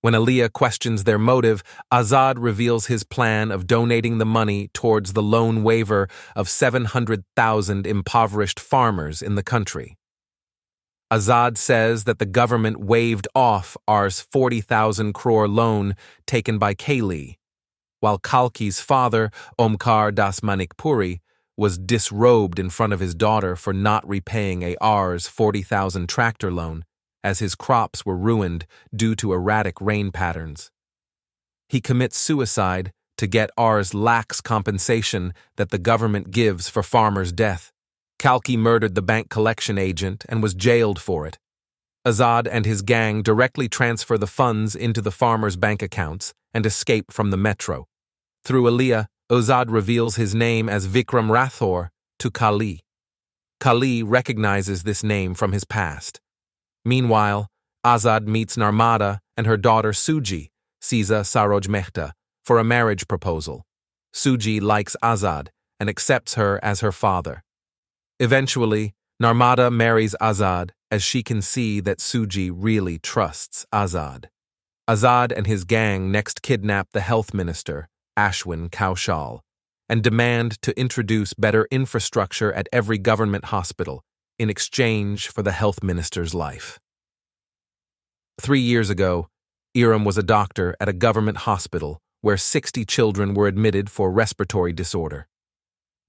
When Aliyah questions their motive, Azad reveals his plan of donating the money towards the loan waiver of 700,000 impoverished farmers in the country. Azad says that the government waived off Rs 40,000 crore loan taken by Kaylee, while Kalki's father, Omkar Das Manikpuri, was disrobed in front of his daughter for not repaying a Rs 40,000 tractor loan, as his crops were ruined due to erratic rain patterns. He commits suicide to get Rs lax compensation that the government gives for farmers' death. Kalki murdered the bank collection agent and was jailed for it. Azad and his gang directly transfer the funds into the farmers' bank accounts and escape from the metro. Through Aliyah, Azad reveals his name as Vikram Rathore to Kali. Kali recognizes this name from his past. Meanwhile, Azad meets Narmada and her daughter Suji, Siza Saroj Mehta, for a marriage proposal. Suji likes Azad and accepts her as her father. Eventually, Narmada marries Azad as she can see that Suji really trusts Azad. Azad and his gang next kidnap the health minister, Ashwin Kaushal, and demand to introduce better infrastructure at every government hospital in exchange for the health minister's life. 3 years ago, Iram was a doctor at a government hospital where 60 children were admitted for respiratory disorder.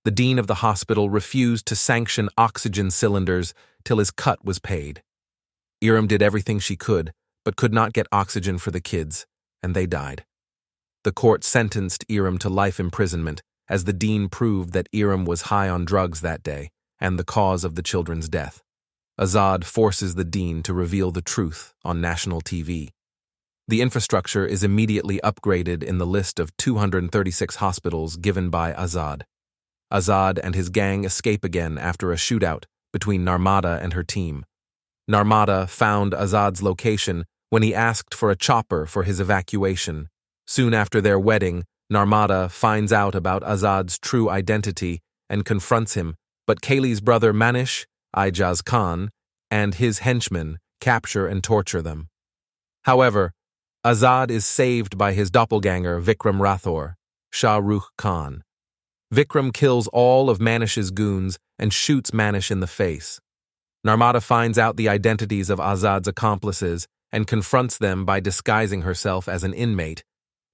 The dean of the hospital refused to sanction oxygen cylinders till his cut was paid. Iram did everything she could, but could not get oxygen for the kids, and they died. The court sentenced Iram to life imprisonment, as the dean proved that Iram was high on drugs that day, and the cause of the children's death. Azad forces the dean to reveal the truth on national TV. The infrastructure is immediately upgraded in the list of 236 hospitals given by Azad. Azad and his gang escape again after a shootout between Narmada and her team. Narmada found Azad's location when he asked for a chopper for his evacuation. Soon after their wedding, Narmada finds out about Azad's true identity and confronts him, but Kaylee's brother Manish, Ijaz Khan, and his henchmen capture and torture them. However, Azad is saved by his doppelganger Vikram Rathore, Shah Rukh Khan. Vikram kills all of Manish's goons and shoots Manish in the face. Narmada finds out the identities of Azad's accomplices and confronts them by disguising herself as an inmate,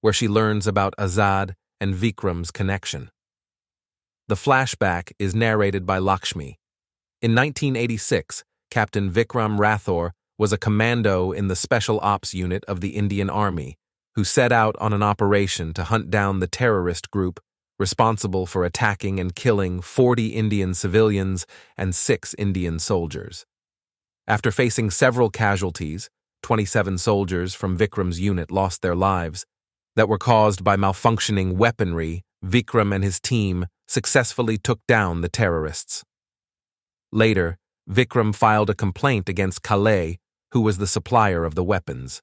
where she learns about Azad and Vikram's connection. The flashback is narrated by Lakshmi. In 1986, Captain Vikram Rathore was a commando in the Special Ops Unit of the Indian Army, who set out on an operation to hunt down the terrorist group responsible for attacking and killing 40 Indian civilians and 6 Indian soldiers. After facing several casualties, 27 soldiers from Vikram's unit lost their lives, that were caused by malfunctioning weaponry. Vikram and his team successfully took down the terrorists. Later, Vikram filed a complaint against Kalay, who was the supplier of the weapons.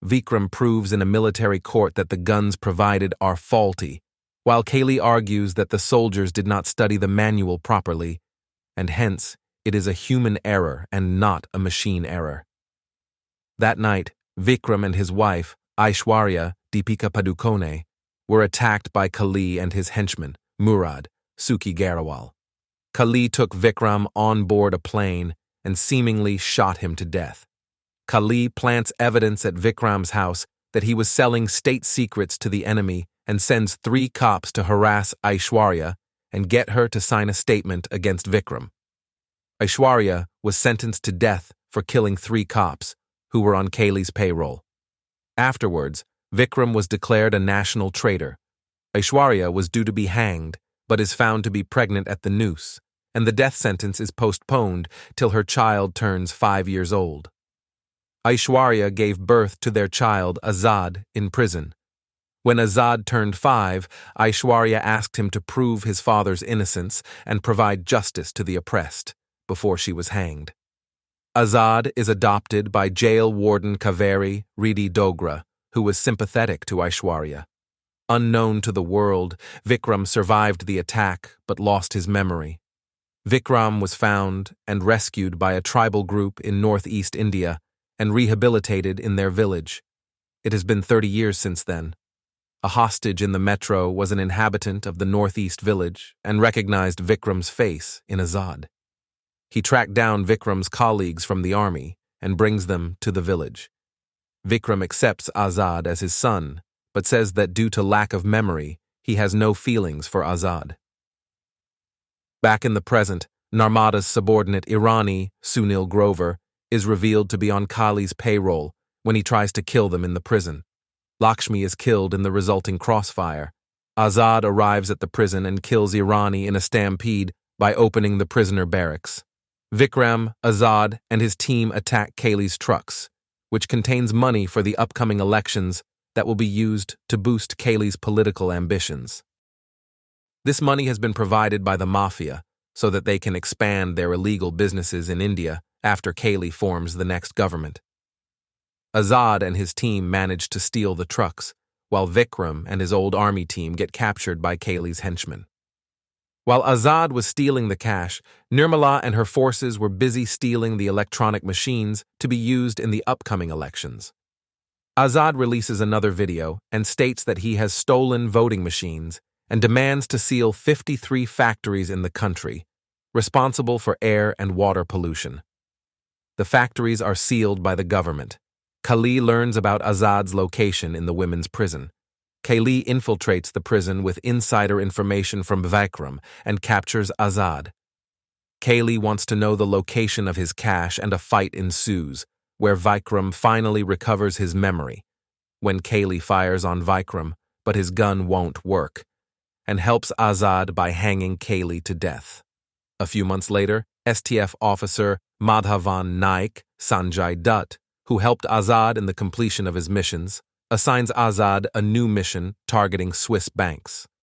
Vikram proves in a military court that the guns provided are faulty, while Kaylee argues that the soldiers did not study the manual properly, and hence it is a human error and not a machine error. That night, Vikram and his wife, Aishwarya Deepika Padukone, were attacked by Kali and his henchman, Murad Suki Garawal. Kali took Vikram on board a plane and seemingly shot him to death. Kali plants evidence at Vikram's house that he was selling state secrets to the enemy and sends 3 cops to harass Aishwarya and get her to sign a statement against Vikram. Aishwarya was sentenced to death for killing 3 cops who were on Kaylee's payroll. Afterwards, Vikram was declared a national traitor. Aishwarya was due to be hanged, but is found to be pregnant at the noose, and the death sentence is postponed till her child turns 5 years old. Aishwarya gave birth to their child Azad in prison. When Azad turned 5, Aishwarya asked him to prove his father's innocence and provide justice to the oppressed before she was hanged. Azad is adopted by jail warden Kaveri Ridi Dogra, who was sympathetic to Aishwarya. Unknown to the world, Vikram survived the attack but lost his memory. Vikram was found and rescued by a tribal group in northeast India and rehabilitated in their village. It has been 30 years since then. A hostage in the metro was an inhabitant of the northeast village and recognized Vikram's face in Azad. He tracked down Vikram's colleagues from the army and brings them to the village. Vikram accepts Azad as his son, but says that due to lack of memory, he has no feelings for Azad. Back in the present, Narmada's subordinate Irani, Sunil Grover, is revealed to be on Kali's payroll when he tries to kill them in the prison. Lakshmi is killed in the resulting crossfire. Azad arrives at the prison and kills Irani in a stampede by opening the prisoner barracks. Vikram, Azad, and his team attack Kali's trucks, which contains money for the upcoming elections that will be used to boost Kali's political ambitions. This money has been provided by the mafia so that they can expand their illegal businesses in India after Kali forms the next government. Azad and his team manage to steal the trucks, while Vikram and his old army team get captured by Kali's henchmen. While Azad was stealing the cash, Nirmala and her forces were busy stealing the electronic machines to be used in the upcoming elections. Azad releases another video and states that he has stolen voting machines and demands to seal 53 factories in the country, responsible for air and water pollution. The factories are sealed by the government. Kali learns about Azad's location in the women's prison. Kali infiltrates the prison with insider information from Vikram and captures Azad. Kali wants to know the location of his cash and a fight ensues, where Vikram finally recovers his memory, when Kali fires on Vikram, but his gun won't work, and helps Azad by hanging Kali to death. A few months later, STF officer Madhavan Naik Sanjay Dutt, who helped Azad in the completion of his missions, assigns Azad a new mission targeting Swiss banks.